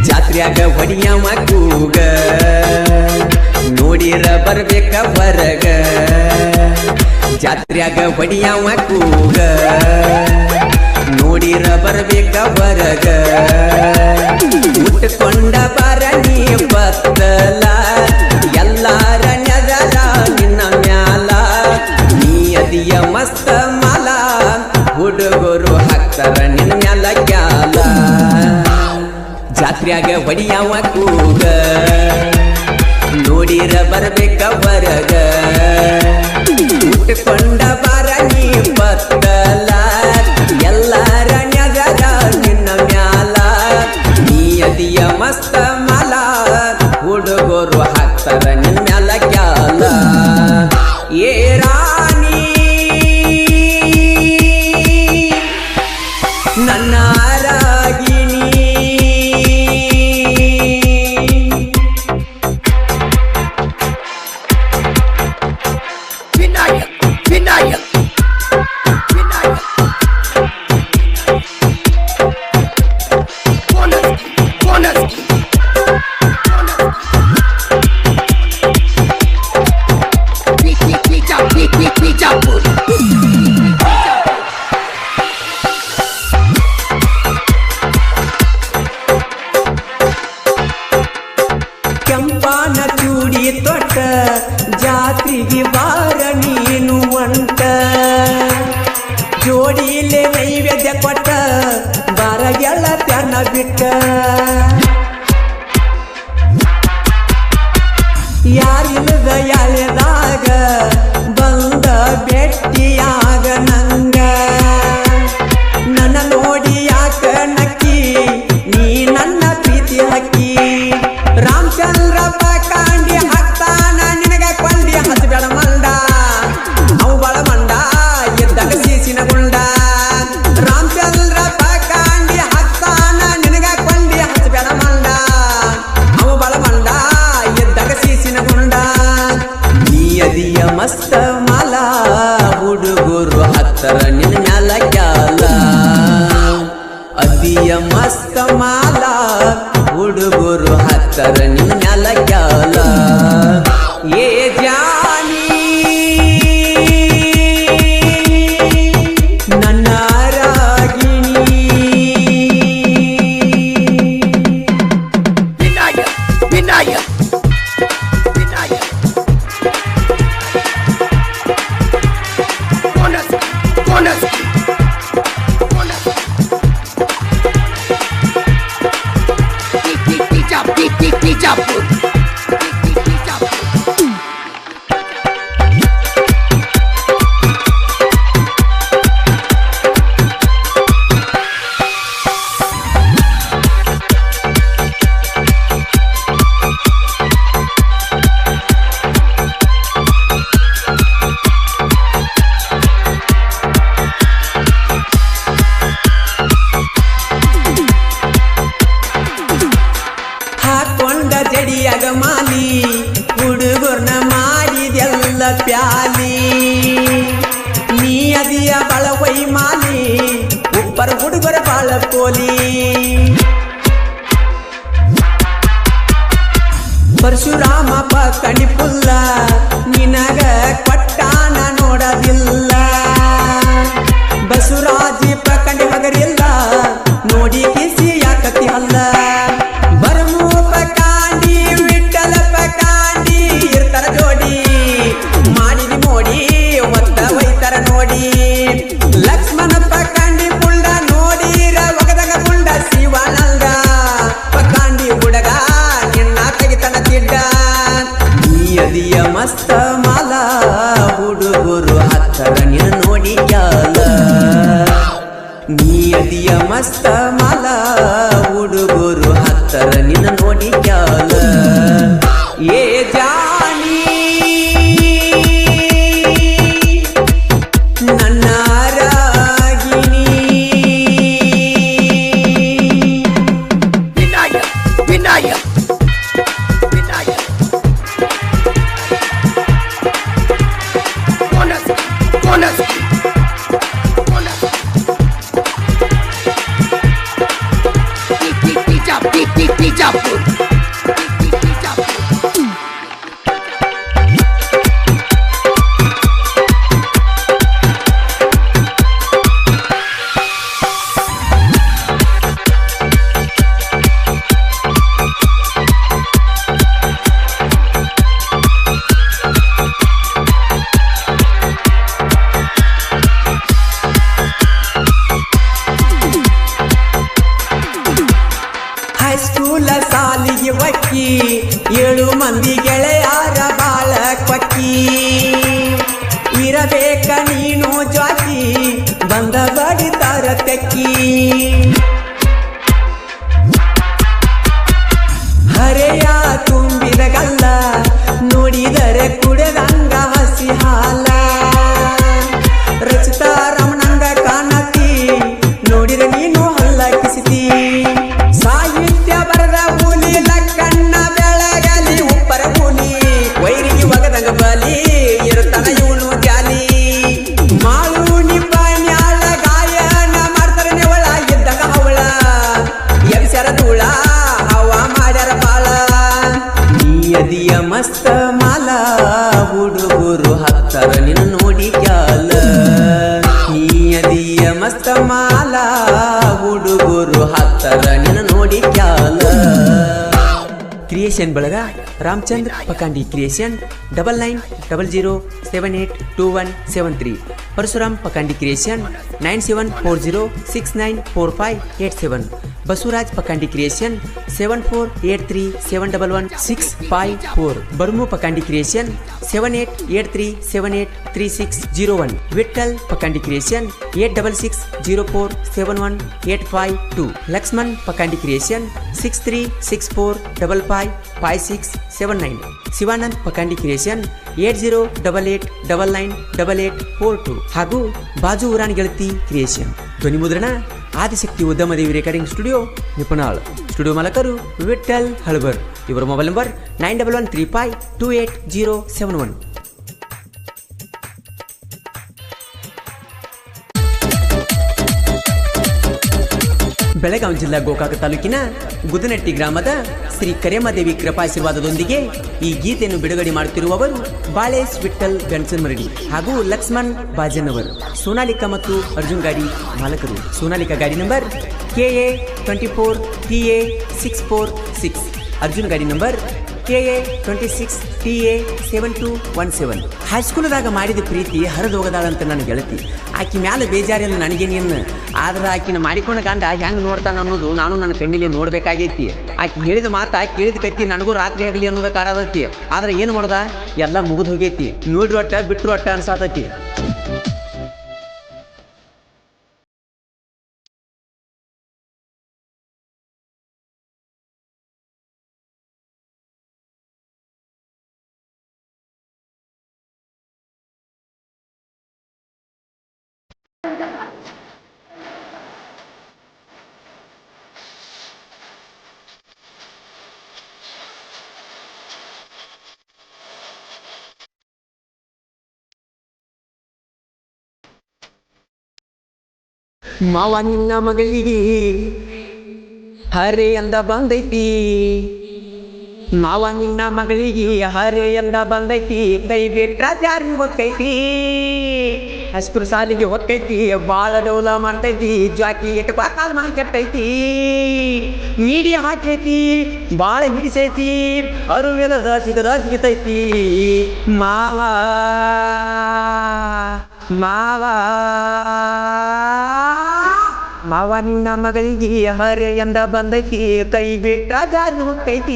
ಜಾತ್ರ್ಯಾಗ ಹೊಡಿಯವ ಕೂಗ ನೋಡಿರ ಬರ್ಬೇಕ ಹೊರಗ ಜಾತ್ರ್ಯಾಗ ಹೊಡಿಯವ ಕೂಗ ನೋಡಿರ ಬರ್ಬೇಕ ಹೊರಗ ಮುಟ್ಟಕೊಂಡ ಬರ ನೀ ಬತ್ತಲ ಎಲ್ಲಾರ ನೆದರ ನಿನ್ನ ಮ್ಯಾಲ ನೀ ಅದಿಯ ಮಸ್ತ ಮಾಲ ಹುಡುಗರು ಹಾಕ್ತಾರ ನಿನ್ನ ಮ್ಯಾಲ ಕ್ಯಾಲ ಜಾತ್ರ್ಯಾಗ ಹೊಡಿಯವ ಕೂಗ ನೋಡಿರ ಬರ್ಬೇಕ ಹೊರಗ ಮುಟ್ಟಕೊಂಡ ಬರ ನೀ ಬತ್ತಲ ಎಲ್ಲಾರ ನೆದರ ನಿನ್ನ ಮ್ಯಾಲ ನೀ ಅದಿಯ ಮಸ್ತ ಮಾಲ ಹುಡುಗರು ಹಾಕ್ತಾರ ನಿನ್ನ ಮ್ಯಾಲ ಕ್ಯಾಲ ಏ ರಾಣಿ ನನ್ನ ರಾಗಿಣಿ ಕೆಂಪಾನ ಚೂಡಿ ತೊಟ್ಟ ಜಾತ್ರೆಗೆ ಬಾರ ನೀನು ಒಂಟ ಜೋಡಿಲೆ ನೈವೇದ್ಯ ಕೊಟ್ಟ ಬಾರ ಗೆಳತ್ಯನ ಬಿಟ್ಟ ಯಾರಿಲ್ಲದ ಯಾಳೆದಾಗ ಬಂದ ಭೆಟ್ಟಿಯಾಗ ನಂಗ ನನ್ನ ನೋಡಿ ಯಾಕ ನಕ್ಕಿ ನೀ ನನ್ನ ಪ್ರೀತಿ ಹಕ್ಕಿ ರಾಮಚಂದ್ರ ಕಾಂಡಿ ಹತ್ತಾನ ನಿನಗ ಕೊಂಡಿ ಹಸಬೇಡ ಮಂಡ ಅವು ಬಳ ಮಂಡ ಎದ್ದಾಗ ಸೀಸಿನ ಗುಂಡ ರಾಮಚಂದ್ರ ಕಾಂಡಿ ಹತ್ತಾನ ನಿನಗ ಕೊಂಡಿ ಹಸಬೇಡ ಮಂಡ ಅವು ಬಳ ಮಂಡ ಎದ್ದಾಗ ಸೀಸಿನ ಗುಂಡ ನೀ ಅದಿಯ ಮಸ್ತ ಮಾಲ ಹುಡುಗರು ಹತ್ತರ ನಿನ್ನ ಮ್ಯಾಲ ಕ್ಯಾಲ ಅದಿಯ ಮಸ್ತ ಮಾಲ ಹುಡುಗರು ಹತ್ತರ ನಿನ್ನ ಮ್ಯಾಲ ಕ್ಯಾಲ ಏ ಜಾನಿ ನನ್ನ ರಾಗಿಣಿ ವಿನಾಯಕ ಹಾಕೊಂಡ ಜಡಿಯಾಗ ಮಾಲಿ ಹುಡುಗರ್ನ ಮಾಡಿದೆಲ್ಲ ಪ್ಯಾಲಿ ನೀ ಅದಿಯ ಬಾಳ ವೈ ಮಾಲಿ ಉಪ್ಪರ ಹುಡುಗರ ಬಾಳ ಪೋಲಿ ಪರಶುರಾಮ ಕಣಿ ಪುಲ್ಲ ನಿನಗ ಕೊಟ್ಟಾನ ನೋಡದಿಲ್ಲ ಬಸವರಾಜಿ ಕಂಡಿ ಮಗರಿಲ್ಲ ನೋಡಿ ಕಿಸಿ ಯಾಕತಿ ಅಲ್ಲ ಬರಮೂಪ ಕಾಂಡಿ ವಿಠಲ ಕಾಂಡಿ ಇರ್ತಾರ ಜೋಡಿ ಮಾಡಿದಿ ಮೋಡಿ ಒತ್ತ ಒಯ್ತಾರ ನೋಡಿ ಲಕ್ಷ್ಮಣಪ್ಪ ಕಾಂಡಿ ಪುಂಡ ನೋಡಿರ ಒಗದಾಗ ಪುಂಡ ಶಿವಾನಂದ ಕಾಂಡಿ ಹುಡುಗ ನಿನ್ನ ತೆಗಿತನ ತಿಡ್ಡ ನೀ ಅದಿಯ ಮಸ್ತ ಮಾಲ ಹುಡುಗರು ಹತ್ತರ ನಿನ್ನ ನೋಡಿ ಕ್ಯಾಲ ನೀ ಅದಿಯ ಮಸ್ತ ಮಾಲ ಹುಡುಗರು ಸಾಲಿಗೆ ಒಕ್ಕಿ 7 ಮಂದಿ ಗೆಳೆಯಾರ ಬಾಳ ಕೊಕ್ಕಿ ಇರಬೇಕ ನೀನು ಜ್ವಾಕಿ ಬಂದ ಬಡಿತಾರ ತೆಕ್ಕಿ ಹರೆಯ ತುಂಬಿದ ಗಲ್ಲ ನೋಡಿದರೆ ಕುಡದಂಗ ಹಸಿ ಹಾಲ ರಚಿತಾ ರಮಣಂಗ ಕಾಣತಿ ನೋಡಿದ ನೀನು ಹಲ್ಲ ಕಿಸಿತಿ ಸಾಹಿತ್ಯ ಬರದ ಕೂಲಿ ಲಕ್ಕಣ್ಣ ಬೆಳಗಲಿ ಉಪ್ಪರ ಕೂಲಿ ವೈರಿಗೆ ಒಗದಂಗ ಬಲಿ ಇರುತ್ತಾನ ಇವನು ಜಾಲಿ ಮಾಳು ನಿಪಾಣ್ಯಾಳ ಗಾಯನ ಮಾಡ್ತಾರ ನೆವಳ ಇದ್ದಾಗ ಅವಳ ಎಬ್ಸರ ಧೂಳ ಹವಾ ಮಾಡ್ಯಾರ ಬಾಳ ನೀಯದಿಯ ಮಸ್ತ ಮಾಲ ಹುಡುಗರು ಹತ್ತರ ನಿನ್ನ ನೋಡಿ ಕ್ಯಾಲ ನೀಯದಿಯ ಮಸ್ತ ಮಾಲ ಹುಡುಗರು ಹತ್ತರ ನಿನ್ನ ನೋಡಿ ಕ್ಯಾಲ ಕ್ರಿಯೇಷನ್ ಬಳಗ Ramachandra Pakandi creation 9900782173 Parashuram Pakandi creation 9740694587 Basavaraj Pakandi creation 7483711654 Barmu Pakandi creation 7883783601 Vittal Pakandi creation 8660471852 Lakshman Pakandi creation 6364555679 Shivanand Pakandi creation 8088998842 ಹಾಗೂ ಬಾಜು ಊರಾನ್ ಗೆಳತಿ ಕ್ರಿಯೇಷನ್ ಧ್ವನಿ ಮುದ್ರಣ Adishakti Udyamadevi recording studio Nipunal studio ಮಾಲಕರು ವಿಠಲ್ ಹಳಬರ್ ಇವರ ಮೊಬೈಲ್ ನಂಬರ್ 9113528071 ಬೆಳಗಾವಿ ಜಿಲ್ಲಾ ಗೋಕಾಕ ತಾಲೂಕಿನ ಗುದನಟ್ಟಿ ಗ್ರಾಮದ ಶ್ರೀ ಕರೇಮದೇವಿ ಕೃಪಾಶೀರ್ವಾದದೊಂದಿಗೆ ಈ ಗೀತೆಯನ್ನು ಬಿಡುಗಡೆ ಮಾಡುತ್ತಿರುವವರು ಬಾಳೇಶ್ ವಿಠಲ್ ಗಣಸನ್ ಮರಡಿ ಹಾಗೂ ಲಕ್ಷ್ಮಣ್ ಬಾಜನ್ ಸೋನಾಲಿಕಾ ಮತ್ತು ಅರ್ಜುನ್ ಗಾಡಿ ಮಾಲಕರು ಸೋನಾಲಿಕಾ ಗಾಡಿ ನಂಬರ್ KA 24 TA 646 ಅರ್ಜುನ್ ಗಾಡಿ ನಂಬರ್ KA 26 TA 7217 ಹೈಸ್ಕೂಲ್ದಾಗ ಮಾಡಿದ ಪ್ರೀತಿ ಹರಿದೋಗದಾಳಂತ ನನ್ನ ಗೆಳತಿ ಆಕಿ ಮ್ಯಾಲ ಬೇಜಾರಿಲ್ಲ ನನಗೇನೇನು ಆದ್ರೆ ಆಕಿನ ಮಾಡಿಕೊಂಡ ಗಂಡ ಹೆಂಗೆ ನೋಡ್ತಾನೆ ಅನ್ನೋದು ನಾನು ನನ್ನ ಫ್ಯಾಮಿಲಿ ನೋಡ್ಬೇಕಾಗೈತಿ ಆಕಿ ಹೇಳಿದ ಮಾತಾ ಕೇಳಿದ ಕತ್ತಿ ನನಗೂ ರಾತ್ರಿ ಆಗಲಿ ಅನ್ನೋದ ಕಾರದೈತಿ ಆದ್ರೆ ಏನು ಮಾಡ್ದ ಎಲ್ಲ ಮುಗಿದು ಹೋಗೈತಿ ನೋಡ್ರಿ ಒಟ್ಟ ಬಿಟ್ರು ಒಟ್ಟ ಅನ್ಸಾತೈತಿ ಮಾವ ನಿನ್ನ ಮಗಳಿಗೆ ಹರೆ ಅಂದ ಬಂದೈತಿ ಮಾವ ನಿನ್ನ ಮಗಳಿಗೆ ಹರೆ ಅಂದ ಬಂದೈತಿ ಕೈ ಬಿಟ್ರ ಜಾರಿ ಹೊಕ್ಕೈತಿ ಹಸ್ಕರು ಸಾಲಿಗೆ ಹೊಕ್ಕೈತಿ ಬಾಳ ಡೌಲ ಮಾಡ್ತೈತಿ ಜಾಕಿ ಎಟ್ಟು ಕಾಲ್ ಮಾಡಿ ಕೆಟ್ಟೈತಿ ಮೀಡಿಯಾ ಹಾಕೈತಿ ಬಾಳ ಹಿಡಿಸೈತಿ ಅರುವೆಲದ ಸಿಗತೈತಿ ಮಾವ ಮಾವ ಮಾವ ನಿನ್ನ ಮಗಳಿಗೆ ಹರೆ ಎಂದ ಬಂದೈತಿ ಕೈ ಬಿಟ್ಟ ಜಾರಿ ಹೊಕ್ಕೈತಿ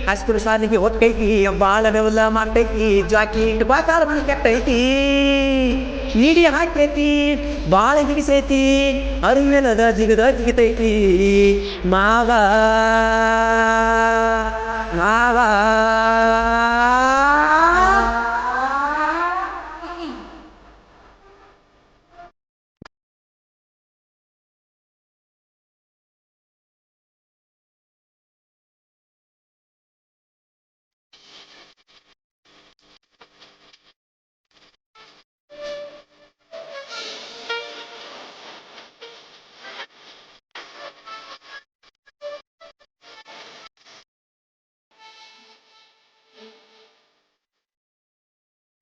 ಹಸ್ಕರು ಸಾಲಿಗೆ ಹೊಕ್ಕೈತಿ ಬಾಳ ಡೌಲ ಮಾಡ್ತೈತಿ ಜಾಕಿ ಇಟ್ಟು ಕಾಲ ಮಾಡಿ ಕೆಟ್ಟೈತಿ ಮೀಡಿಯಾ ಹಾಕೈತಿ ಬಾಳ ಹಿಡಿಸೈತಿ ಅರಿವೆಲದ ಜಿಗತೈತಿ ಮಾವ ಮಾವ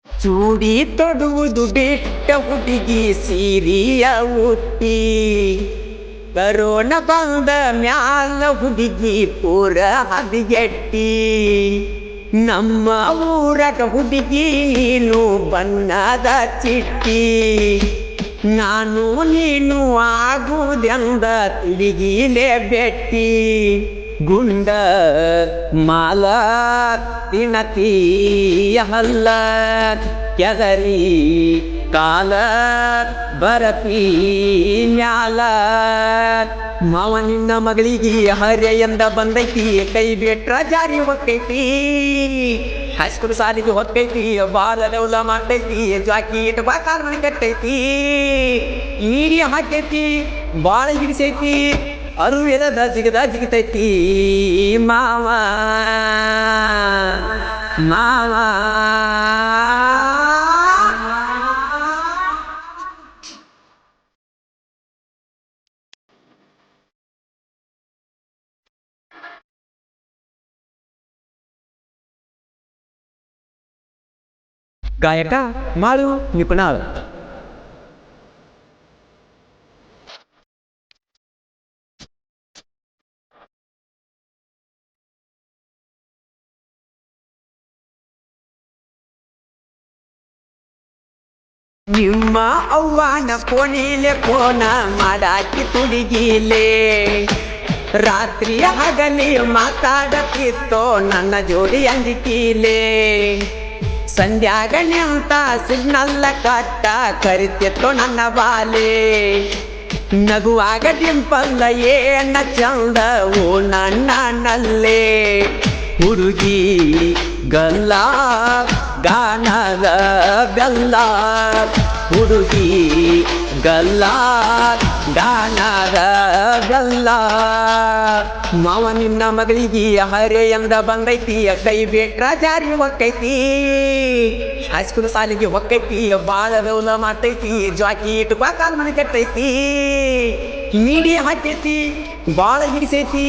ಚೂಡಿ ತೊಡುವುದು ಬಿಟ್ಟ ಹುಡುಗಿ ಸೀರಿಯ ಉಟ್ಟಿ ಕರೋನ ಬಂದ ಮ್ಯಾಲ ಹುಡುಗಿ ಪೂರ ಹದಿಗೆಟ್ಟಿ ನಮ್ಮ ಊರಗ ಹುಡುಗಿ ನೀನು ಬಣ್ಣದ ಚಿಟ್ಟಿ ನಾನು ನೀನು ಆಗುವುದೆಂದ ತಿಳಿಗಿಲೆ ಬೆಟ್ಟಿ ಗುಂಡ ಮಾಲ ತಿಣತಿ ಹಲ್ಲ ಕೆದರಿ ಕಾಲ ಬರಪಿ ಮ್ಯಾಲ ಮಾವ ನಿನ್ನ ಮಗಳಿಗೆ ಹರ್ಯೆಯಿಂದ ಬಂದೈತಿ ಕೈ ಬಿಟ್ರ ಜಾರಿ ಹೊಕ್ಕೈತಿ ಹೈಸ್ಕೂಲ್ ಸಾಲಿಗೆ ಹೊಕ್ಕೈತಿ ಬಾಳ ಲೆವಲ ಮಾಡ್ತೈತಿ ಜಾಕಿ ಇಟ್ಟು ಕಾಲ್ ಮನೆ ಕಟ್ಟೈತಿ ಈಡಿ ಹಾಕೈತಿ ಬಾಳ ಹಿಡಿಸೈತಿ ಅರು ಎದ ಜಿಗತೈತಿ ಮಾವ ಮಾವ ಗಾಯಕ ಮಾಳು ನಿಪುಣಾಳ್. ನಿಮ್ಮ ಅವ್ವನ ಕೋಣಿಲೆ ಕೋನ ಮಾಡಾಕಿ ತುಡಿಗಿಲೆ ರಾತ್ರಿ ಹಗಲಿ ಮಾತಾಡತಿತ್ತೋ ನನ್ನ ಜೋಡಿ ಅಂಜಿಕೀಲೆ ಸಂಧ್ಯಾಗ ನಿಂತ ಸಿಗ್ನಲ್ಲ ಕಟ್ಟ ಕರಿತಿತ್ತು ನನ್ನ ಬಾಲೆ ನಗುವಾಗ ಡಿಂಪಲ್ಲ ಏನ ಚಂದ ಓ ನನ್ನಲ್ಲೇ ಹುಡುಗಿ ಗಲ್ಲ ಗಾನದ ಬೆಲ್ಲ ಹುಡುಗಿ ಗಲ್ಲ ಗಾನದ ಬೆಲ್ಲ ಮಾವ ನಿನ್ನ ಮಗಳಿಗೆ ಹರೆಯಿಂದ ಬಂದೈತಿ ಕೈ ಬಿಟ್ರ ಜಾರಿ ಹೊಕ್ಕೈತಿ ಹೈಸ್ಕೂಲ್ ಸಾಲಿಗೆ ಹೊಕ್ಕೈತಿ ಬಾಳ ಬೆವಲ ಮಾಡ್ತೈತಿ ಜಾಕಿ ಇಟ್ಟು ಕಾಲ್ ಮನೆ ಕಟ್ಟೈತಿ ನೀಡಿ ಹಾಕೈತಿ ಬಾಳ ಹಿಡಿಸೈತಿ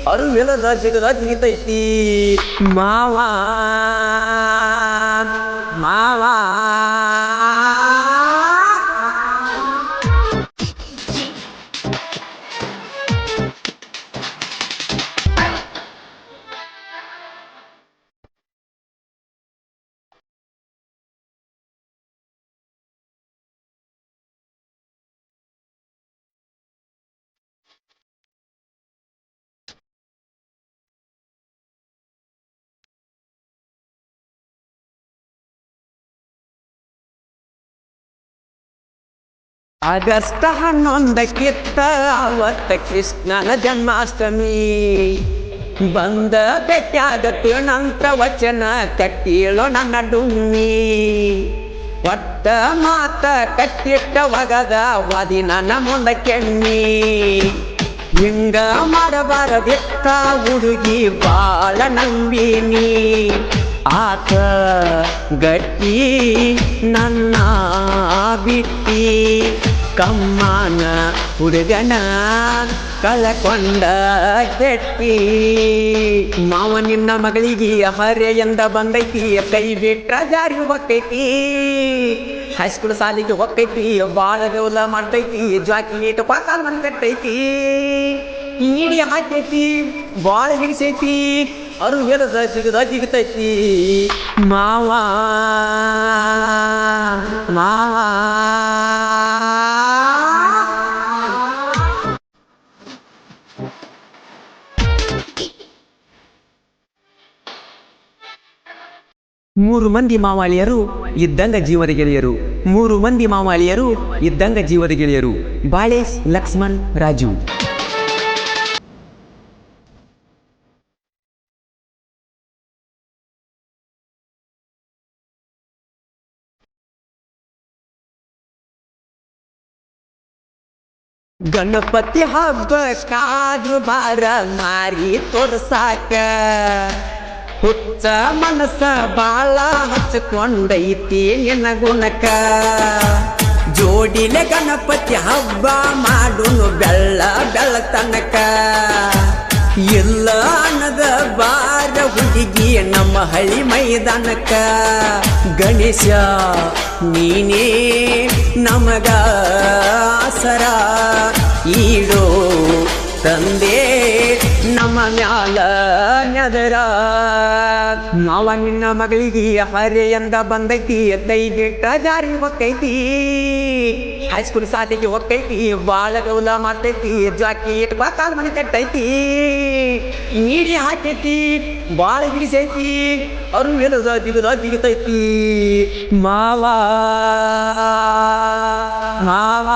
ಅರು ಮೇಲದ ಜಿಗತೈತಿ ಮಾವ ಮಾವ ಆಗಸ್ಟ್ 11 ಅವತ್ತ ಕೃಷ್ಣನ ಜನ್ಮಾಷ್ಟಮಿ ಬಂದ ಬೆಟ್ಟಾಗತ್ತೇನಂತ ವಚನ ಕಟ್ಟೀಳೋ ನನ್ನ ಡುಮ್ಮಿ ಒಟ್ಟ ಮಾತ ಕಟ್ಟಿಟ್ಟ ಒಗದ ವಾದಿ ನನ್ನ ಮುಂದ ಕೆಮ್ಮಿ ಹಿಂಗ ಮಾಡಬಾರದಿತ್ತ ಹುಡುಗಿ ಬಾಳ ನಂಬಿನಿ ಆತ ಗಟ್ಟಿ ನನ್ನ ಬಿಟ್ಟಿ ಕಮ್ಮನ ಹುಡುಗನ ಕಳಕೊಂಡ ಕೆಟ್ಟಿ ಮಾವ ನಿನ್ನ ಮಗಳಿಗೆ ಹರೆಯಿಂದ ಬಂದೈತಿ ಕೈ ಬಿಟ್ರ ಜಾರಿ ಹೊಕ್ಕೈತಿ ಹೈಸ್ಕೂಲ್ ಸಾಲಿಗೆ ಹೊಕ್ಕೈತಿ ಬಾಳ ಬೆವಲ ಮಾಡ್ತೈತಿ ಜಾಕಿ ಇಟ್ಟು ಕಾಲ್ ಮನೆ ಕಟ್ಟೈತಿ ಈಡಿ ಹಾಕೈತಿ ಬಾಳ ಹಿಡಿಸೈತಿ ಅರು ಎದ ಜಿಗತೈತಿ ಮಾವ ಮಾವ ಮೂರು ಮಂದಿ ಮಾವಾಳಿಯರು ಇದ್ದಂಗ ಜೀವದ ಗೆಳೆಯರು ಮೂರು ಮಂದಿ ಮಾವಾಳಿಯರು ಇದ್ದಂಗ ಜೀವದ ಗೆಳೆಯರು ಬಾಳೇಶ್ ಲಕ್ಷ್ಮಣ್ ರಾಜು ಗಣಪತಿ ಹಬ್ಬ ಕಾದು ಬಾರ ಮಾರಿ ತೋರ್ಸಾಕ ಹುಚ್ಚ ಮನಸ್ಸ ಬಾಳ ಹಚ್ಕೊಂಡೈತಿ ನಿನ್ನ ಗುಣಕ ಜೋಡಿಲೆ ಗಣಪತಿ ಹಬ್ಬ ಮಾಡುನು ಬೆಳ್ಳ ಬೆಳತನಕ ಇಲ್ಲ ಅನ್ನದ ಬಾರ ಹುಡುಗಿ ನಮ್ಮ ಹಳ್ಳಿ ಮೈದಾನಕ್ಕ ಗಣೇಶ ನೀನೇ ನಮಗ ಆಸರ ಈಡೋ ತಂದೆ ನಮ್ಮ ಮ್ಯಾಲ ನೆದರ ನಾವ ನಿನ್ನ ಮಗಳಿಗೆ ಹರೆ ಎಂದ ಬಂದೈತಿ ದೈಗಿಟ್ಟ ಜಾರಿ ಹೊಕ್ಕೈತಿ ಹೈಸ್ಕೂಲ್ ಸಾಲಿಗೆ ಹೊಕ್ಕೈತಿ ಬಾಳ ಗೌಲ ಮಾಡ್ತೈತಿ ಜಾಕಿ ಇಟ್ಕೊ ಕಾಲ್ ಮನೆ ಕಟ್ಟೈತಿ ನೀಡಿ ಹಾಕೈತಿ ಬಾಳ ಹಿಡಿಸೈತಿ ಅವ್ರು ಇಲ್ಲದ ದಿಗತೈತಿ ಮಾವ ಮಾವ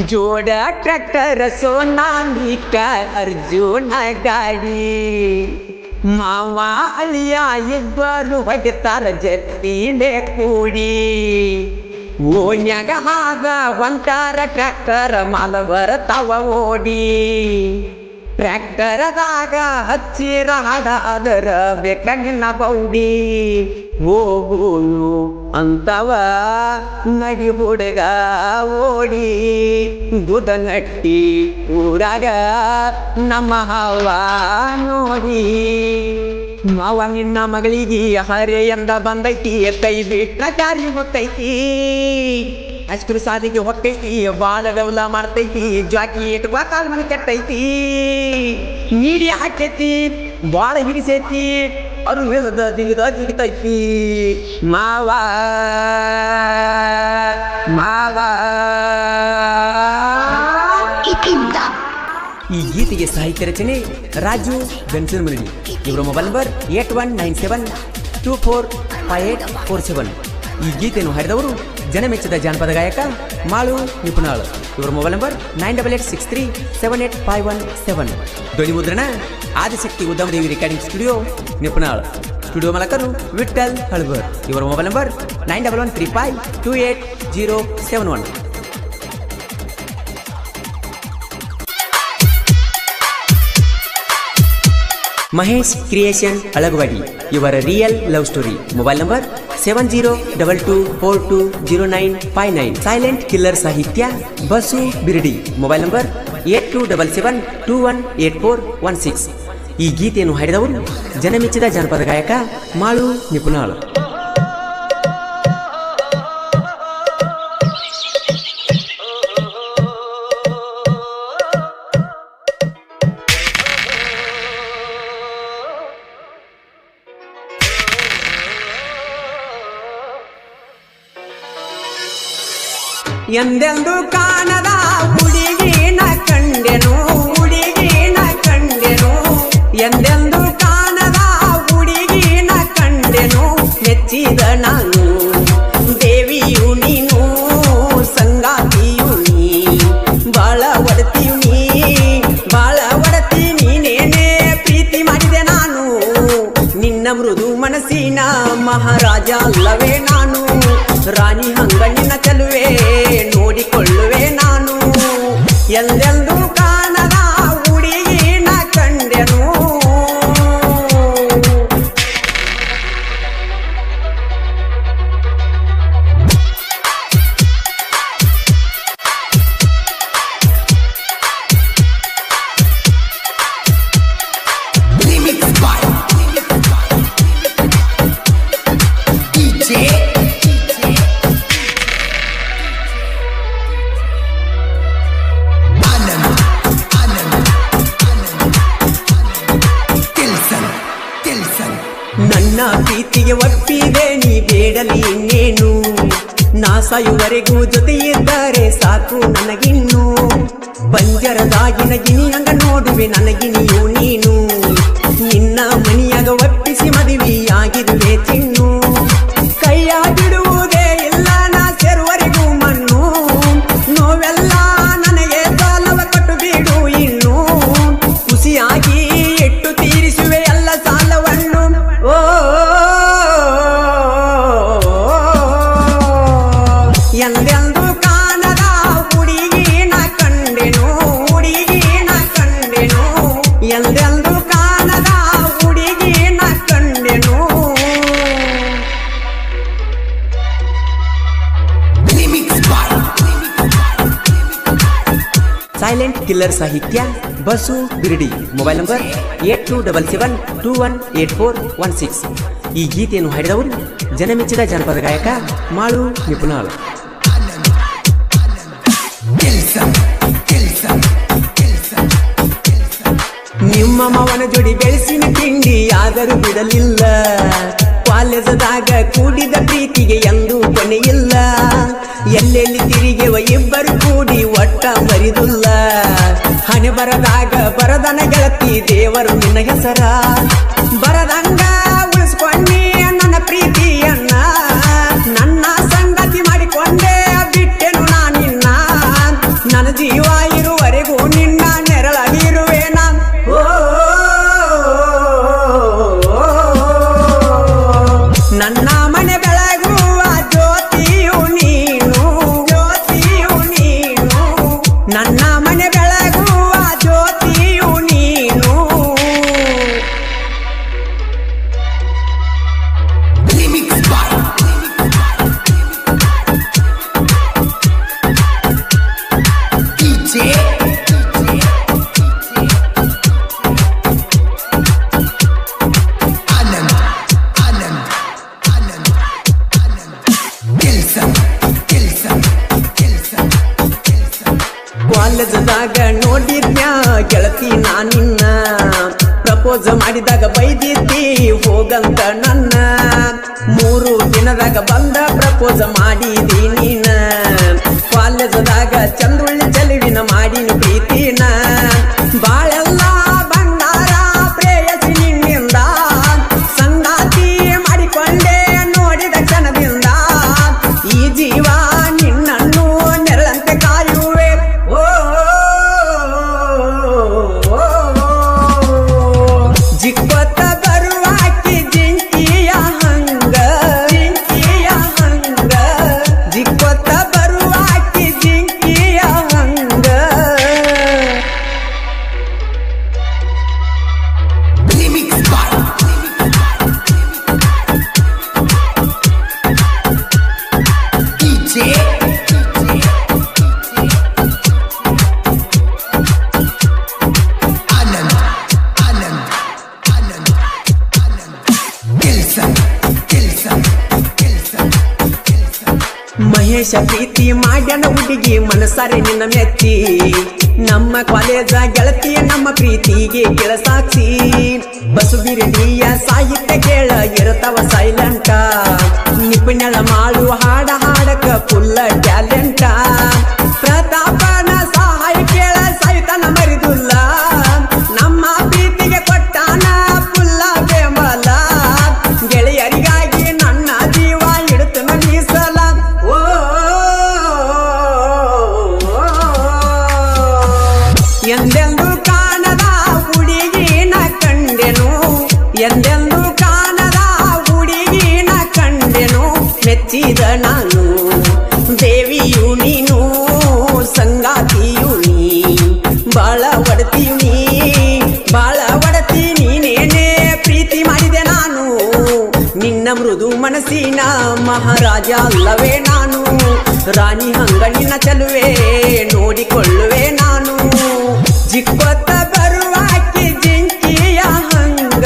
ಜೋಡ ಟ್ರ್ಯಾಕ್ಟರ್ ಸೋನಾಲಿಕ ಅರ್ಜುನ ಗಾಡಿ ಮಾವ ಅಳಿಯ ಇಬ್ಬರು ಹೊಡಿತಾರ ಜೊತೆಲೇ ಕೂಡಿ ಓಣ್ಯಾಗ ಹಾಗ ಹೊಂಟಾರ ಟ್ರ್ಯಾಕ್ಟರ್ ಮಾಲ ಬರತಾವ ಓಡಿ ಟ್ರ್ಯಾಕ್ಟರದಾಗ ಹಚ್ಚಿರ ಹಾಡ ಅದರ ಬೇಕನ್ನ ಬೌಡಿ ಹೋಗು ಅಂತವ ನಡಿ ಹುಡುಗ ಓಡಿ ಗುದನಟ್ಟಿ ಊರಾಗ ನಮ್ಮ ಹವ ನೋಡಿ ಮಾವ ನಿನ್ನ ಮಗಳಿಗೆ ಹರೆ ಎಂದ ಬಂದೈತಿ ಕೈ ಬಿಟ್ಟ ದಾರಿ ಹೊತ್ತೈತಿ ಹೈಸ್ಕೂಲ್ ಸಾಲಿಗೆ ಹೊಕ್ಕೈತಿ ಬಾಳ ಗೌಲ ಮಾಡ್ತೈತಿ ಜಾಕಿ ಇಟ್ಕೊ ಕಾಲ್ ಮನೆ ಕಟ್ಟೈತಿ ನೀಡಿ ಹಾಕೈತಿ ಬಾಳ ಹಿಡಿಸೈತಿ ಅವ್ರು ಇಲ್ಲದ ದಿಗತೈತಿ ಮಾವ ಮಾವ. ಈ ಗೀತೆಗೆ ಸಾಹಿತ್ಯ ರಚನೆ ರಾಜು ಬೆನ್ಸನ್ಮರಡಿ. ಇವರ ಮೊಬೈಲ್ ನಂಬರ್ 8197245847. ಈ ಗೀತೆಯನ್ನು ಹಾಡಿದವರು ಜನಮೆಚ್ಚದ ಜಾನಪದ ಗಾಯಕ ಮಾಳು ನಿಪುಣಾಳ್. ಇವರ ಮೊಬೈಲ್ ನಂಬರ್ 9863785117. ಧ್ವನಿ ಮುದ್ರಣ Adishakti Udyamadevi recording studio Nipunal. Studio ಮಾಲಕರು ವಿಠಲ್ ಹಳಬರ್. ಇವರ mobile number 9113528071. Mahesh creation Alagawadi. ಇವರ real love story. Mobile number 7022420959. Silent killer ಸಾಹಿತ್ಯ ಬಸು ಬಿರಡಿ. Mobile number 8277218416. ಈ ಗೀತೆಯನ್ನು ಹಾಡಿದವರು ಜನಮೆಚ್ಚಿದ ಜಾನಪದ ಗಾಯಕ ಮಾಳು ನಿಪುಣಾಳ್. ಎಂದೆಂದು ಕಾಣದ ಹುಡುಗಿನ ಕಂಡೆನು, ಹುಡುಗಿನ ಕಂಡೆನು, ಎಂದೆಂದು ಕಾಣದ ಹುಡುಗಿನ ಕಂಡೆನು, ಮೆಚ್ಚಿದ ನಾನು ದೇವಿಯು ನೀನು, ಸಂಗಾತಿಯು ನೀ, ಬಾಳ ಒಡತಿಯು ನೀ, ಬಾಳ ಒಡತಿ ನೀನೇನೇ ಪ್ರೀತಿ ಮಾಡಿದೆ ನಾನು, ನಿನ್ನ ಮೃದು ಮನಸ್ಸಿನ ಮಹಾರಾಜ ಅಲ್ಲವೇ ನಾನು, ರಾಣಿ ಹಂಗ ನಿನ್ನ ಚೆಲುವೆ ನೋಡಿಕೊಳ್ಳುವೆ ನಾನು, ಎಲ್ಲೆಂದು ಕಾಣದ ಹುಡುಗಿನ ಕಂಡೆನು. ನನ್ನ ಪ್ರೀತಿಗೆ ಒಪ್ಪಿದೆ ನೀ ಬೇಡಲಿ ಇನ್ನೇನು, ನಾ ಸಾಯುವರೆಗೂ ಜೊತೆ ಇದ್ದರೆ ಸಾಕು ನನಗಿನ್ನು, ಪಂಜರದಾಗಿನ ಗಿನಿ ಹಂಗ ನೋಡುವೆ ನನಗಿನಿಯು ನೀನು, ನಿನ್ನ ಮನಿಯಾಗ ಒಪ್ಪಿಸಿ ಮದುವೆಯಾಗಿರುವೆ ಚಿನ್ನು, ಕೈಯ ಬಿಡುವುದೇ ಇಲ್ಲ ನಾ ಸೇರುವರೆಗೂ ಮಣ್ಣು, ನೋವೆಲ್ಲ ನನಗೆ ಸಾಲವ ಕೊಟ್ಟು ಬಿಡು ಇನ್ನು, ಖುಷಿಯಾಗಿ ಇಟ್ಟು ತೀರಿಸುವೆ ಎಲ್ಲ ಸಾಲವನ್ನು. ಓ ಎಂದೆಂದು ಕಾಣದ ಹುಡುಗಿನ ಕಂಡೆನು, ಹುಡುಗಿನ ಸೈಲೆಂಟ್ ಕಿಲ್ಲರ್ ಸಾಹಿತ್ಯ ಬಸು ಬಿರ್ಡಿ. Mobile number 8277218416. ಈ ಗೀತೆಯನ್ನು ಹಾಡಿದವರು ಜನಮೆಚ್ಚಿದ ಜನಪದ ಗಾಯಕ ಮಾಳು ನಿಪುಣಾಳ್. ನಿಮ್ಮ ಮವನ ಜೋಡಿ ಬೆಳೆಸಿನ ತಿಂಡಿ ಆದರೂ ಬಿಡಲಿಲ್ಲ. ಕಾಲೇಜದಾಗ ಕೂಡಿದ ಪ್ರೀತಿಗೆ ಎಂದೂ ಕೊನೆಯಿಲ್ಲ. ಎಲ್ಲೆಲ್ಲಿ ತಿರುಗಿವ ಇಬ್ಬರು ಕೂಡಿ ಒಟ್ಟ ಮರಿದುಲ್ಲ. ಹಣೆ ಬರದಾಗ ಬರದನ ಗೆಳತಿ ದೇವರು ನಿನ್ನ ಹೆಸರ. ಬರದಂಗ ಉಳಿಸ್ಕೊಂಡಿ ನನ್ನ ಪ್ರೀತಿಯನ್ನ. ನನ್ನ ಸಂಗತಿ ಮಾಡಿಕೊಂಡೆ ಬಿಟ್ಟೆನು ನಾನಿನ್ನ. ನನ್ನ ಜೀವ ಇರುವರೆಗೂ ನಿನ್ನ ನೆರಳಾಗಿರುವೆ ನಾನು. ನನ್ನ ಮನೆ ಬೆಳಗುವ ಜ್ಯೋತಿಯು ನೀನು, ಜ್ಯೋತಿಯು ನೀನು. ನನ್ನ ಮನೆ ಬೆಳಗುವ ಜ್ಯೋತಿಯು ನೀನು. ಕಾಲೇಜದಾಗ ನೋಡಿದ್ನ್ಯ ಗೆಳತಿ ನಾನಿನ್ನ. ಪ್ರಪೋಸ್ ಮಾಡಿದಾಗ ಬೈದಿದ್ದಿ ಹೋಗಂತ ನನ್ನ. 3 ದಿನದಾಗ ಬಂದ ಪ್ರಪೋಸ್ ಮಾಡಿದಿ ನೀನ. ಕಾಲೇಜದಾಗ ಚಂದ್ರುಳ್ಳಿ ಚೆಲುವಿನ ಮಾಡಿನ ಪ್ರೀತಿನ. ಬಾಳೆಲ್ಲ ಬಂಗಾರ ಪ್ರೇಯಸಿ ನಿನ್ನಿಂದ. ಸಂಗಾತಿ ಮಾಡಿಕೊಂಡೆ ನೋಡಿದ ಕ್ಷಣದಿಂದ. ಈ ಜೀವ ನಿನ್ನನ್ನು ನೆರಳಂತೆ ಕಾಯುವೆ. ಜಿಕ್ಕೊತ್ತ ಬರುವಾಕಿ ಜಿಂಕಿಯ ಹಂಗ, ಜಿಂಕಿಯ ಹಂಗ. ಜಿಕ್ಕೊತ್ತ ಬರುವಾಕಿ ಜಿಂಕಿಯ ಹಂಗ. ಮಹೇಶ ಪ್ರೀತಿ ಮಾಡ್ಯಾನ ಹುಡುಗಿ ಮನಸಾರೆ ನಿನ್ನ ಮೆಚ್ಚಿ. ನಮ್ಮ ಕಾಲೇಜ ಗೆಳತಿಯ ನಮ್ಮ ಪ್ರೀತಿಗೆ ಕೆಳ ಸಾಕ್ಷಿ. ಬಸು ಬಿರಡಿಯ ಸಾಹಿತ್ಯ ಕೇಳ ಇರತವ ಸೈಲೆಂಟ. ನಿಪುಣಳ ಮಾಡು ಹಾಡ ಹಾಡಕ ಫುಲ್ಲ ಟ್ಯಾಲೆಂಟ. ಪ್ರತಾಪನ ಸಹಾಯ ಕೇಳ ಸಹಿತನ ಮರಿದುಲ್ಲ. ನಮ್ಮ ಪ್ರೀತಿಗೆ ಕೊಟ್ಟಾನ ಫುಲ್ಲ ಬೆಂಬಲ. ಗೆಳೆಯರಿಗಾಗಿ ನನ್ನ ಜೀವ ಇಡುತ್ತ ಮೀಸಲ. ಎಂದೆಂದು ಕಾಣದ ಹುಡುಗಿನ ಕಂಡೆನು, ಎಂದೆಂದು ಕಾಣದ ಹುಡುಗಿನ ಕಂಡೆನು. ಮೆಚ್ಚಿದ ನಾನು ದೇವಿಯು ನೀನು, ಸಂಗಾತಿಯು ನೀ. ಬಾಳ ಒಡತಿಯು ನೀ, ಬಾಳ ಒಡತಿ ನೀನೇನೆ. ಪ್ರೀತಿ ಮಾಡಿದೆ ನಾನು ನಿನ್ನ ಮೃದು ಮನಸ್ಸಿನ ಮಹಾರಾಜ ಅಲ್ಲವೇ ನಾನು. ರಾಣಿ ಹಂಗ ನಿನ್ನ ಚೆಲುವೆ ನೋಡಿಕೊಳ್ಳುವೆ ನಾನು. ಜಿಕ್ಕೊತ್ತ ಬರುವಾಕಿ ಜಿಂಕಿಯ ಹಂಗ,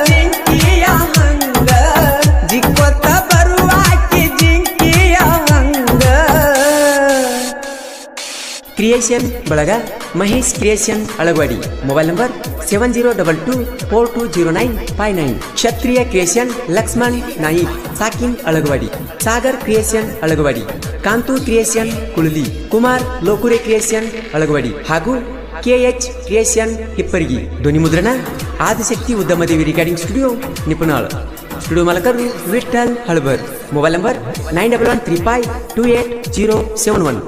ಜಿಂಕಿಯ ಹಂಗ. ಜಿಕ್ಕೊತ್ತ ಬರುವಾಕಿ ಜಿಂಕಿಯ ಹಂಗ. ಕ್ರಿಯೇಷನ್ ಬಳಗ Mahesh creation Alagawadi. Mobile number 7022420959. Kshatriya creation Lakshman Naik ಸಾಕಿನ್ Alagawadi. Sagar creation Alagawadi. Kantu creation Kulali. Kumar Lokure creation Alagawadi ಹಾಗೂ KH ಕ್ರಿಯೇಷನ್ ಹಿಪ್ಪರಿಗಿ. ಧ್ವನಿ ಮುದ್ರಣ Adishakti Udyamadevi recording studio Nipunal. Studio ಮಾಲಕರು ವಿಠಲ್ ಹಳಬರ್. Mobile number 9135288071.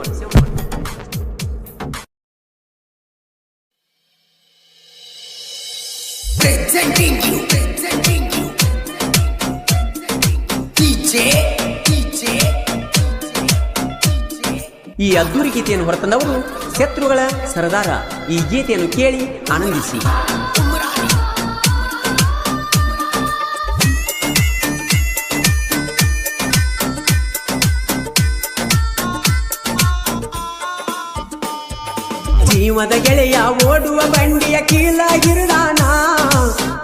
ಈ ಅದ್ದೂರಿ ಗೀತೆಯನ್ನು ಹೊರತಂದವರು ಶತ್ರುಗಳ ಸರದಾರ. ಈ ಗೀತೆಯನ್ನು ಕೇಳಿ ಆನಂದಿಸಿ. ಜೀವದ ಗೆಳೆಯ ಓಡುವ ಬಂಡಿಯ ಕೀಲಾಗಿರುದಾನ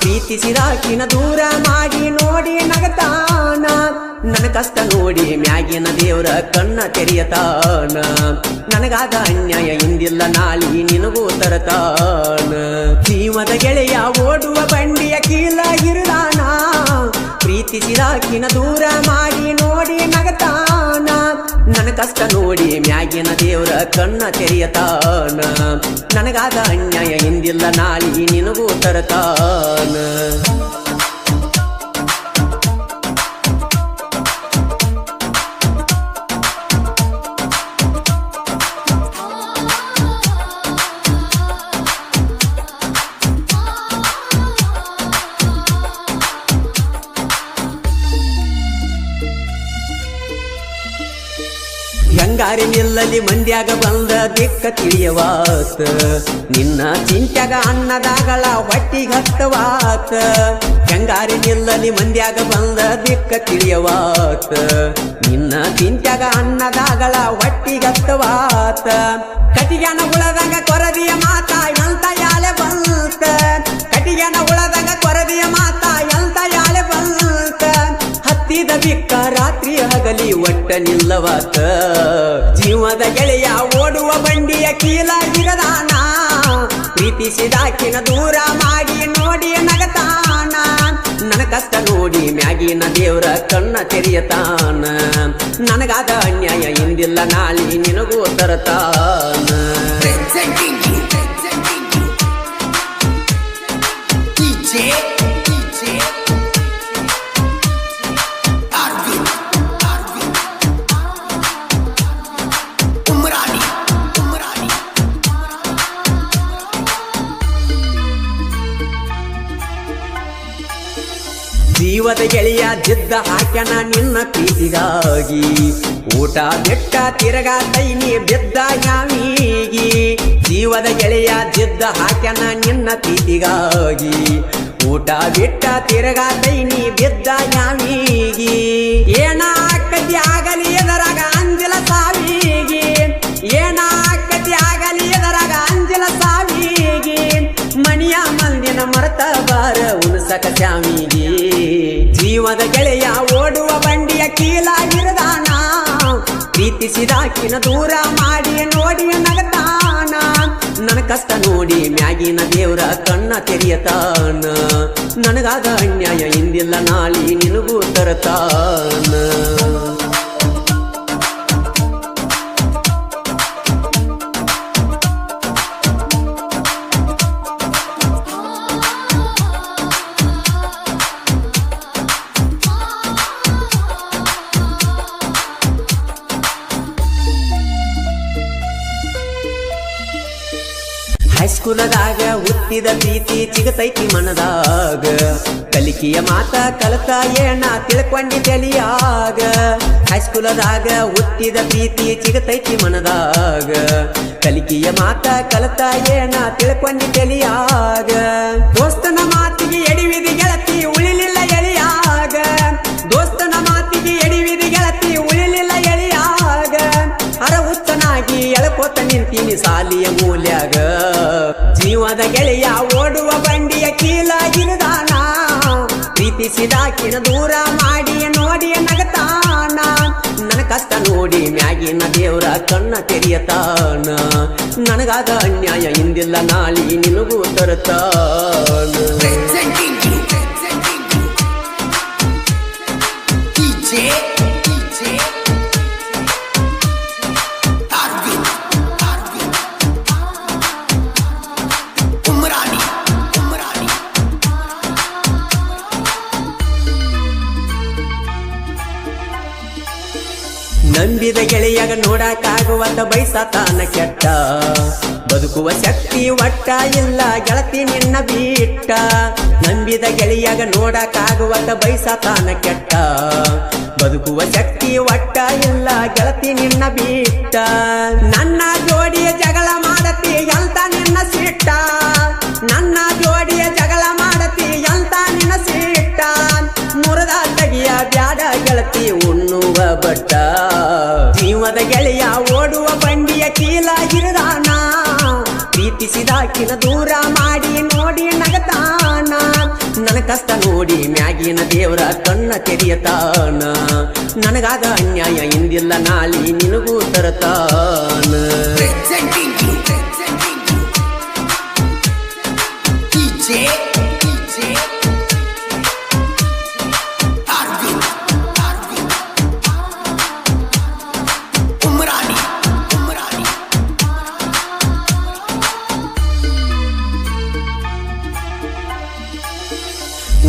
ಪ್ರೀತಿಸಿದಾಕಿನ ದೂರ ಮಾಡಿ ನೋಡಿ ನಗತಾನ ನನ್ನ ಕಷ್ಟ ನೋಡಿ ಮ್ಯಾಗಿನ ದೇವರ ಕಣ್ಣ ತೆರೆಯತಾನ ನನಗಾದ ಅನ್ಯಾಯ ಇಂದಿಲ್ಲ ನಾಳಿ ನಿನಗೂ ತರತಾನ ಜೀವದ ಗೆಳೆಯ ಓಡುವ ಬಂಡಿಯ ಕೀಲಾಗಿರುದಾನ ಪ್ರೀತಿಸಿದಾಕಿನ ದೂರ ಮಾಡಿ ನೋಡಿ ನಗತಾನ ನನ್ನ ಕಷ್ಟ ನೋಡಿ ಮ್ಯಾಗಿನ ದೇವರ ಕಣ್ಣ ತೆರೆಯತಾನ ನನಗಾದ ಅನ್ಯಾಯ ಇಂದಿಲ್ಲ ನಾಳಿ ನಿನಗೂ ತರತಾನ ಹೆಂಗಾರಿ ನಿಲ್ಲಲಿ ಮಂದ್ಯಾಗ ಬಂದ ದಿಕ್ಕ ತಿಳಿಯವಾತ ನಿನ್ನ ಚಿಂತ್ಯಾಗ ಅನ್ನದಾಗಳ ಹೊಟ್ಟಿಗತ್ತವಾತ ಹೆಂಗಾರಿ ನಿಲ್ಲಲಿ ಮಂದ್ಯಾಗ ಬಂದ ದಿಕ್ಕ ತಿಳಿಯವಾತ ನಿನ್ನ ಚಿಂತ್ಯಾಗ ಅನ್ನದಾಗಳ ಹೊಟ್ಟಿಗತ್ತವಾತ ಕಟಿಗನ ಉಳದಂಗ ಕೊರದಿಯ ಮಾತ ಎಂತ ಯಾಳೆ ಬಂತ ಕಟಿಗನ ಉಳದಂಗ ಕೊರದಿಯ ಮಾತ ಎಂತ ಯಾಳೆ ಬಂತ ಹತ್ತಿದ ಬಿಕ್ಕ ರಾತ್ರಿ ಹಗಲಿ ಒಟ್ಟ ನಿಲ್ಲವಾತ ಜೀವದ ಗೆಳೆಯ ಓಡುವ ಬಂಡಿಯ ಕೀಲಾಗಿರದಾನ ಪ್ರೀತಿಸಿದಾಕಿನ ದೂರ ಮಾಡಿ ನೋಡಿ ನಗತಾನ ನನ್ನ ಕಷ್ಟ ನೋಡಿ ಮ್ಯಾಗಿನ ದೇವರ ಕಣ್ಣ ತೆರೆಯತಾನ ನನಗಾದ ಅನ್ಯಾಯ ಇಂದಿಲ್ಲ ನಾಳಿ ನಿನಗೂ ತರತಾನ ಜೀವದ ಗೆಳೆಯ ಜಿದ್ದ ಹಾಕ್ಯನ ನಿನ್ನ ಪ್ರೀತಿಗಾಗಿ ಊಟ ಬೆಟ್ಟ ತಿರಗಾತೈನಿ ಬಿದ್ದ ಯಾವಿಗಿ ಜೀವದ ಗೆಳೆಯ ಜಿದ್ದ ಹಾಕ್ಯನ ನಿನ್ನ ಪ್ರೀತಿಗಾಗಿ ಊಟ ಬಿಟ್ಟ ತಿರಗಾತೈನಿ ಬಿದ್ದ ಯಾವಿಗಿ ಏನಾಕತಿ ಆಗಲಿ ಎದರಾಗ ಅಂಜಲ ಸಾವಿಗಿ ಏನಾಕತಿ ಆಗಲಿ ಎದರಾಗ ಅಂಜಲ ಸಾವಿಗಿ ಮಣಿಯ ಮಂದಿನ ಮರತ ಬಾರ ಉಣಸಕ ಶ್ಯಾಮಿಗೆ ಜೀವದ ಗೆಳೆಯ ಓಡುವ ಬಂಡಿಯ ಕೀಲಾಗಿರದಾನ ಪ್ರೀತಿಸಿದಾಕಿನ ದೂರ ಮಾಡಿ ನೋಡಿ ನಗತಾನ ನನ್ನ ಕಷ್ಟ ನೋಡಿ ಮ್ಯಾಗಿನ ದೇವರ ಕಣ್ಣ ತೆರೆಯತಾನ ನನಗಾದ ಅನ್ಯಾಯ ಇಂದಿಲ್ಲ ನಾಳಿ ನಿನಗೂ ತರತಾನ ಹೈಸ್ಕೂಲದಾಗ ಹುಟ್ಟಿದ ಪ್ರೀತಿ ಚಿಗತೈತಿ ಮನದಾಗ ಕಲಿಕೆಯ ಮಾತ ಕಲತ ಏನ ತಿಳ್ಕೊಂಡಿ ತಲಿಯಾಗ ಹೈಸ್ಕೂಲದಾಗ ಹುಟ್ಟಿದ ಪ್ರೀತಿ ಚಿಗತೈತಿ ಮನದಾಗ ಕಲಿಕೆಯ ಮಾತ ಕಲತ ಏನ ತಿಳ್ಕೊಂಡಿ ತಲಿಯಾಗ ದೋಸ್ತನ ಮಾತಿಗೆ ಎಡಿವಿದಿ ಗೆಳತಿ ಉಳಿಲಿಲ್ಲ ಎಳಿಯಾಗ ದೋಸ್ತನ ಮಾತಿಗೆ ಎಡಿವಿದಿ ಗೆಳತಿ ಉಳಿಲಿಲ್ಲ ಎಳಿಯಾಗ ಅರ ಹುಚ್ಚನಾಗಿ ಎಳಕೋತ ನಿಂತೀನಿ ಸಾಲಿಯ ಮೂಲ್ಯಾಗ ಜೀವದ ಗೆಳೆಯ ಓಡುವ ಬಂಡಿಯ ಕೀಲಾಗಿರದಾನ ಪ್ರೀತಿಸಿದಾಕಿನ ದೂರ ಮಾಡಿ ನೋಡಿ ನಗತಾನ ನನ್ನ ಕಷ್ಟ ನೋಡಿ ಮ್ಯಾಗಿನ ದೇವರ ಕಣ್ಣ ತೆರೆಯತಾನ ನನಗಾದ ಅನ್ಯಾಯ ಇಂದಿಲ್ಲ ನಾಳಿ ನಿನಗೂ ತರತಾನ ನಂಬಿದ ಗೆಳೆಯಾಗ ನೋಡಕ್ಕಾಗುವಂತ ಬಯಸತಾನ ಕೆಟ್ಟ ಬದುಕುವ ಶಕ್ತಿ ಒಟ್ಟ ಇಲ್ಲ ಗೆಳತಿ ನಿನ್ನ ಬಿಟ್ಟ ನಂಬಿದ ಗೆಳೆಯಾಗ ನೋಡಕ್ಕಾಗುವಂತ ಬಯಸತಾನ ಕೆಟ್ಟ ಬದುಕುವ ಶಕ್ತಿ ಒಟ್ಟ ಇಲ್ಲ ಗೆಳತಿ ನಿನ್ನ ಬಿಟ್ಟ ನನ್ನ ಜೋಡಿಯ ಜಗಳ ಮಾಡತಿ ಅಂತ ನಿನ್ನ ಸಿಟ್ಟ ನನ್ನ ಜೋಡಿಯ ಜಗಳ ಮಾಡತಿ ಅಂತ ನಿನ್ನ ಸಿಟ್ಟ ಮುರದ ತಗಿಯ ಬ್ಯಾಡ ಗೆಳತಿ ಉಣ್ಣುವ ಬಟ್ಟ ಜೀವದ ಗೆಳೆಯ ಓಡುವ ಬಂಡಿಯ ಕೀಲಾಗಿರದಾನ ಪ್ರೀತಿಸಿದಾಕಿನ ದೂರ ಮಾಡಿ ನೋಡಿ ನಗತಾನ ನನ್ನ ಕಷ್ಟ ನೋಡಿ ಮ್ಯಾಗಿನ ದೇವರ ಕಣ್ಣ ತೆರೆಯತಾನ ನನಗಾದ ಅನ್ಯಾಯ ಇಂದಿಲ್ಲ ನಾಳಿ ನಿನಗೂ ತರತಾನ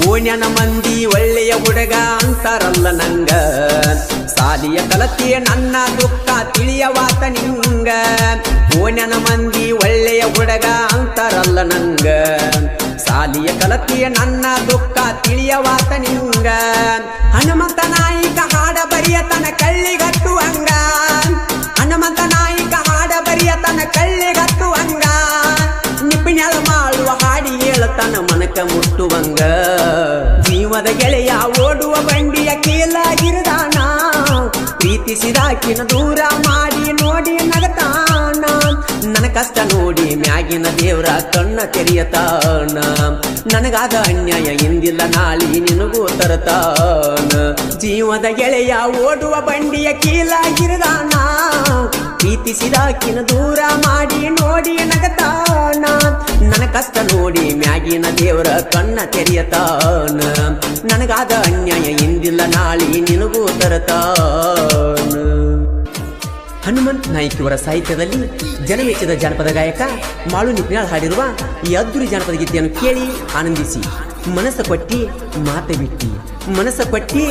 ಓಣ್ಯನ ಮಂದಿ ಒಳ್ಳೆಯ ಹುಡುಗ ಅಂತಾರಲ್ಲ ನಂಗ ಸಾಲಿಯ ಕಲತಿಯ ನನ್ನ ದುಃಖ ತಿಳಿಯವಾತ ನಿಂಗ ಓಣ್ಯನ ಮಂದಿ ಒಳ್ಳೆಯ ಹುಡುಗ ಅಂತಾರಲ್ಲ ನಂಗ ಸಾಲಿಯ ಕಲತಿಯ ನನ್ನ ದುಃಖ ತಿಳಿಯವಾತ ನಿಂಗ ಹನುಮಂತ ನಾಯಿಕ ಹಾಡ ಬರಿಯತನ ಕಳ್ಳಿಗಟ್ಟುವಂಗ ಹನುಮಂತ ನಾಯಿಕ ಹಾಡ ಬರಿಯತನ ಕಳ್ಳಿಗಟ್ಟುವಂಗ ನಿಪಿಣ್ಯಳ ಮಾಡುವ ಹಾಡಿ ಹೇಳತನ ಮನಕ ಮುಟ್ಟುವಂಗ ಜೀವದ ಗೆಳೆಯ ಓಡುವ ಬಂಡಿಯ ಕೀಲಾಗಿರದಾನ ಪ್ರೀತಿಸಿದಾಕಿನ ದೂರ ಮಾಡಿ ನೋಡಿ ನಗತಾನ ನನ್ನ ಕಷ್ಟ ನೋಡಿ ಮ್ಯಾಗಿನ ದೇವರ ಕಣ್ಣ ತೆರೆಯತಾನ ನನಗಾದ ಅನ್ಯಾಯ ಇಂದಿಲ್ಲ ನಾಳಿ ನಿನಗೂ ತರತಾನ ಜೀವದ ಗೆಳೆಯ ಓಡುವ ಬಂಡಿಯ ಕೀಲಾಗಿರದಾನ ಪ್ರೀತಿಸಿದಾಕಿನ ದೂರ ಮಾಡಿ ನೋಡಿ ನಗತಾನ ನನ್ನ ಕಷ್ಟ ನೋಡಿ ಮ್ಯಾಗಿನ ದೇವರ ಕಣ್ಣ ತೆರೆಯತಾನ ನನಗಾದ ಅನ್ಯಾಯ ಇಂದಿಲ್ಲ ನಾಳಿ ನಿನಗೂ ತರತಾನ ಹನುಮಂತ್ ನಾಯ್ಕ್ ಇವರ ಸಾಹಿತ್ಯದಲ್ಲಿ ಜನಮೆಚ್ಚಿದ ಜಾನಪದ ಗಾಯಕ ಮಾಳು ನಿಪ್ನಾಳ್ ಹಾಡಿರುವ ಈ ಅದ್ದೂರಿ ಜಾನಪದ ಗೀತೆಯನ್ನು ಕೇಳಿ ಆನಂದಿಸಿ ಮನಸ್ಸ ಕೊಟ್ಟಿ ಮಾತ ಬಿಟ್ಟಿ ಮನಸ್ಸ ಕೊಟ್ಟಿ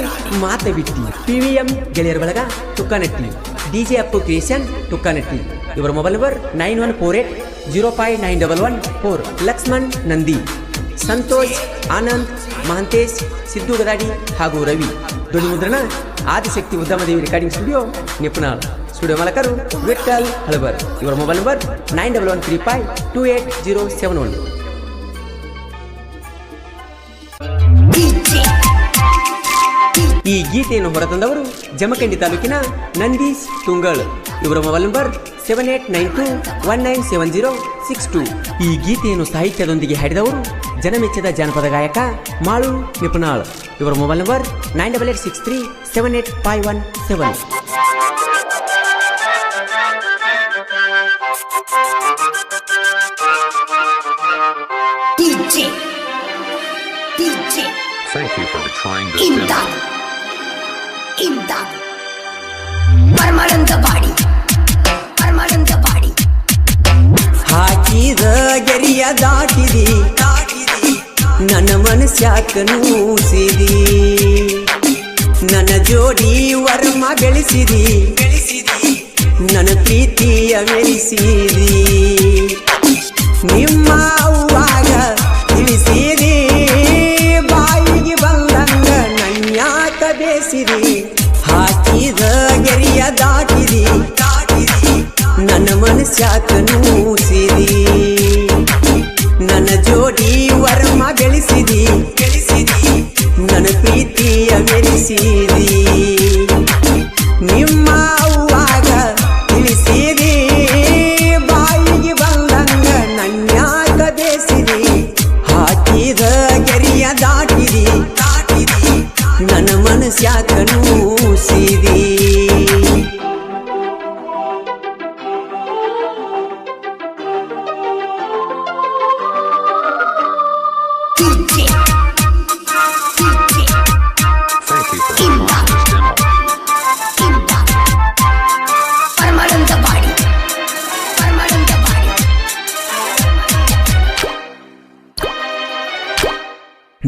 ಮಾತ ಬಿಟ್ಟಿ PVM ಗೆಳೆಯರ ಬಳಗ ತುಕ್ಕನಟ್ಟಿ DJ ಅಪ್ಪು ಕ್ರಿಯೇಷನ್ ತುಕ್ಕನಟ್ಟಿ ಇವರ ಮೊಬೈಲ್ ನಂಬರ್ 9148059114 ಲಕ್ಷ್ಮಣ್ ನಂದಿ ಸಂತೋಷ್ ಆನಂದ್ ಮಹಂತೇಶ್ ಸಿದ್ದು ಗದಾಡಿ ಹಾಗೂ ರವಿ ಧ್ವನಿ ಮುದ್ರಣ Adishakti Udyamadevi recording studio Nipnal studio ಮಾಲಕರು ವಿಠಲ್ ಹಳಬರ್ ಇವರ ಮೊಬೈಲ್ ನಂಬರ್ 9113528071 ಈ ಗೀತೆಯನ್ನು ಹೊರತಂದವರು ಜಮಖಂಡಿ ತಾಲೂಕಿನ ನಂದೀಶ್ ತುಂಗಳ್ ಇವರ ಮೊಬೈಲ್ ನಂಬರ್ 7892197062 ಈ ಗೀತೆಯನ್ನು ಸಾಹಿತ್ಯದೊಂದಿಗೆ ಹಾಡಿದವರು ಜನಮೆಚ್ಚಿದ ಜಾನಪದ ಗಾಯಕ ಮಾಳು ನಿಪುಣಾಳ್ ಇವರ mobile number 9863785117 Thank you for trying this demo. ಹಾಕಿದ ಗೆರಿಯ ದಾಟಿದಿ ನನ್ನ ಮನಸ್ಯಾಕ ನೂಸಿದಿ ನನ್ನ ಜೋಡಿ ವರ್ಮ ಬೆಳೆಸಿದಿ ನನ್ನ ಪ್ರೀತಿಯ ಮೆರೆಸಿದಿ ನಿಮ್ಮ ಅವ್ವಾಗ ತಿಳಿಸಿದಿ ಬಾಯಿಗೆ ಬಂದಂಗ ನನ್ಯಾಕ ಬೇಸಿದಿ ಹಾಕಿದ ಗೆರಿಯ ದಾಟಿದಿ ನನ್ನ ಮನಸ್ಯಾಕ ನೂಸಿದಿ ನನ್ನ ಜೋಡಿ ವರ್ಮ ಬೆಳೆಸಿದಿ ನನ್ನ ಪ್ರೀತಿಯ ಮೆರೆಸಿದಿ ನಿಮ್ಮ ಅವ್ವಾಗ ತಿಳಿಸಿದಿ ಬಾಯಿಗೆ ಬಂದಂಗ ನನ್ಯಾಕ ಬೇಸಿದಿ ಹಾಕಿದ ಗೆರಿಯ ದಾಟಿದಿ ನನ್ನ ಮನಸ್ಯಾಕ ನೂಸಿದಿ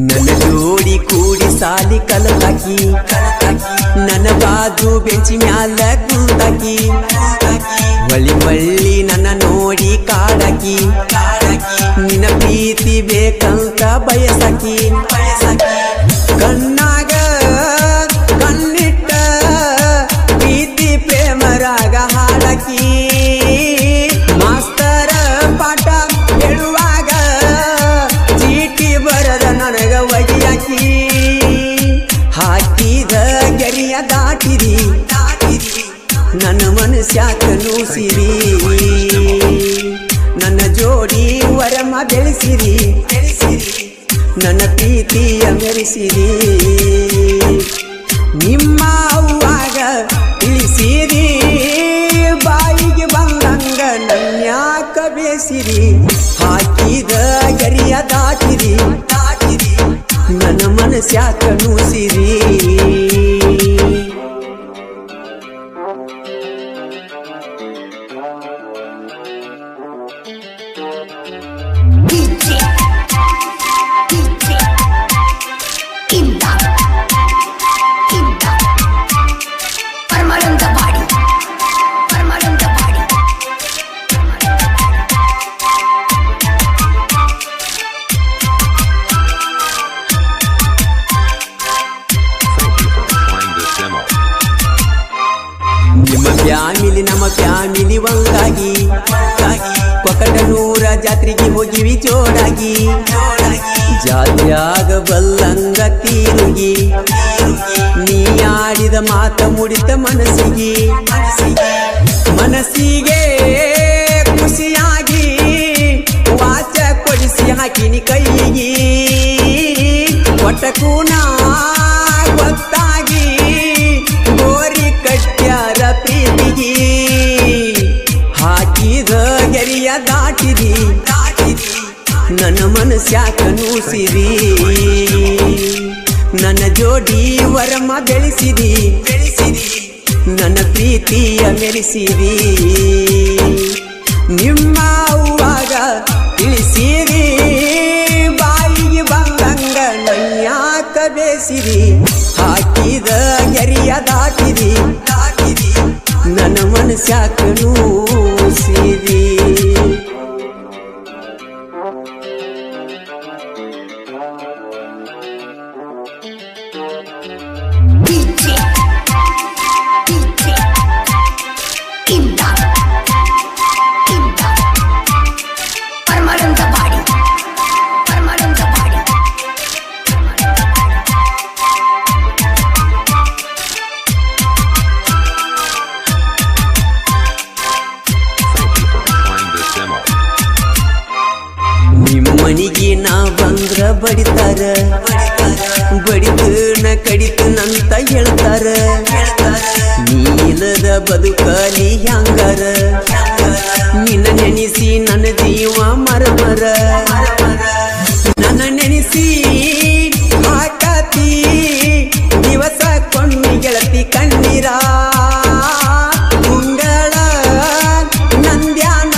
ನನ್ನ ಜೋಡಿ ಕೂಡಿ ಸಾಲಿ ಕಲತಾಕಿ ನನ್ನ ಬಾಜು ಬೆಂಚಿ ಮ್ಯಾಲ ಕುಂತಾಕಿ ಒಳ್ಳಿ ನನ್ನ ನೋಡಿ ಕಾಡಾಕಿ ನಿನ್ನ ಪ್ರೀತಿ ಬೇಕಂತ ಬಯಸಾಕಿ ಕಣ್ಣಾಗ ಕಣ್ಣಿಟ್ಟ ಪ್ರೀತಿ ಪ್ರೇಮರಾಗ ಹಾಡಾಕಿ ಮಾಸ್ತರ ಪಾಠ ಹೇಳುವಾಗ ಚೀಟಿ ಬರದ ನನಗ ಒಗಿಯಾಕಿ ಹಾಕಿದ ಗೆರಿಯ ದಾಟಿದಿ ನನ್ನ ಮನಸ್ಯಾಕ ನೂಸಿರಿ ನನ್ನ ಜೋಡಿ ವರಮ ಬೆಳೆಸಿರಿ ನನ್ನ ಪ್ರೀತಿಯ ಮೆರೆಸಿರಿ ನಿಮ್ಮ ಅವ್ವಾಗ ತಿಳಿಸಿರಿ ಬಾಯಿಗೆ ಬಂದಂಗ ನನ್ಯಾಕ ಬೇಸಿರಿ ಹಾಕಿದ ಗರಿಯ ದಾಟಿರಿ ನನ್ನ ಮನಸ್ಯಾಕ ನೂಸಿರಿ ನಮ್ಮ ಫ್ಯಾಮಿಲಿ ಒಂದಾಗಿ ಕೊಕಟನೂರ ಜಾತ್ರೆಗೆ ಹೋಗಿವಿ ಜೋಡಾಗಿ ಜಾತ್ಯಾಗ ಬಲ್ಲಂಗ ತೀರುಗಿ ನೀ ಆಡಿದ ಮಾತ ಮುಡಿತ ಮನಸ್ಸಿಗೆ ಖುಷಿಯಾಗಿ ವಾಚ ಕೊಡಿಸಿ ಹಾಕಿನಿ ಕೈಗಿ ಒಟ್ಟಕೂನ ಗೊತ್ತಾಗಿ ಗೋರಿ ಕಟ್ಟ್ಯಾರ ಪ್ರೀತಿಗಿ ಹಾಕಿದ ಗೆರಿಯ ದಾಟಿರಿ ನನ್ನ ಮನಸ್ಯಾಕ ನೂಸಿರಿ ನನ್ನ ಜೋಡಿ ವರಮ ಬೆಳೆಸಿರಿ ನನ್ನ ಪ್ರೀತಿಯ ಮೆರೆಸಿರಿ ನಿಮ್ಮ ಅವ್ವಾಗ ತಿಳಿಸಿರಿ ಬಾಯಿಗೆ ಬಂದಂಗ ನನ್ಯಾಕ ಬೇಸಿರಿ ಹಾಕಿದ ಗೆರಿಯ ದಾಟಿರಿ ನನ್ನ ಮನಸ್ಯಾಕ ನೂಸಿರಿ ಮನಿಗೆ ನಾ ಬಂದ್ರ ಬಡಿತಾರ ಬಡಿತನ ಕಡಿತನಂತ ಹೇಳ್ತಾರ ನೀಲದ ಬದುಕಲಿ ಹ್ಯಾಂಗಾರ ನಿನ್ನ ನೆನೆಸಿ ನನ್ನ ಜೀವ ಮರಮರ ನನ್ನ ನೆನೆಸಿ ಹಾಕತಿ ದಿವಸ ಕೊಂಡಿ ಗೆಳತಿ ಕಣ್ಣೀರ ಮುಂಗಳ ನಂದ್ಯಾನ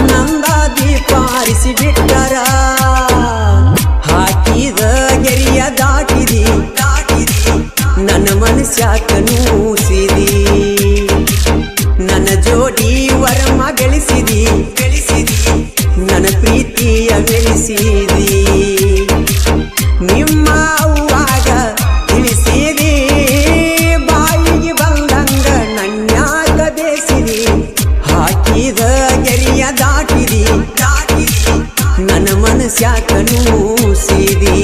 ನಂದ ದೀಪ ಆರಿಸಿ ಬಿಟ್ಟರ ಹಾಕಿದ ಗೆರಿಯ ದಾಟಿರಿ ನನ್ನ ಮನಸ್ಯಾಕ ನೂಸಿರಿ ನನ್ನ ಜೋಡಿ ವರಮ ಬೆಳೆಸಿರಿ ನನ್ನ ಪ್ರೀತಿಯ ಬೆಳೆಸಿರಿ ನಿಮ್ಮ ಅವ್ವಾಗ ತಿಳಿಸಿರಿ ಬಾಯಿಗೆ ಬಂದಂಗ ನನ್ಯಾಕ ಬೇಸಿರಿ ಹಾಕಿದ ಗೆರಿಯ ದಾಟಿರಿ ನನ್ನ ಮನಸ್ಯಾಕ ನೂಸಿರಿ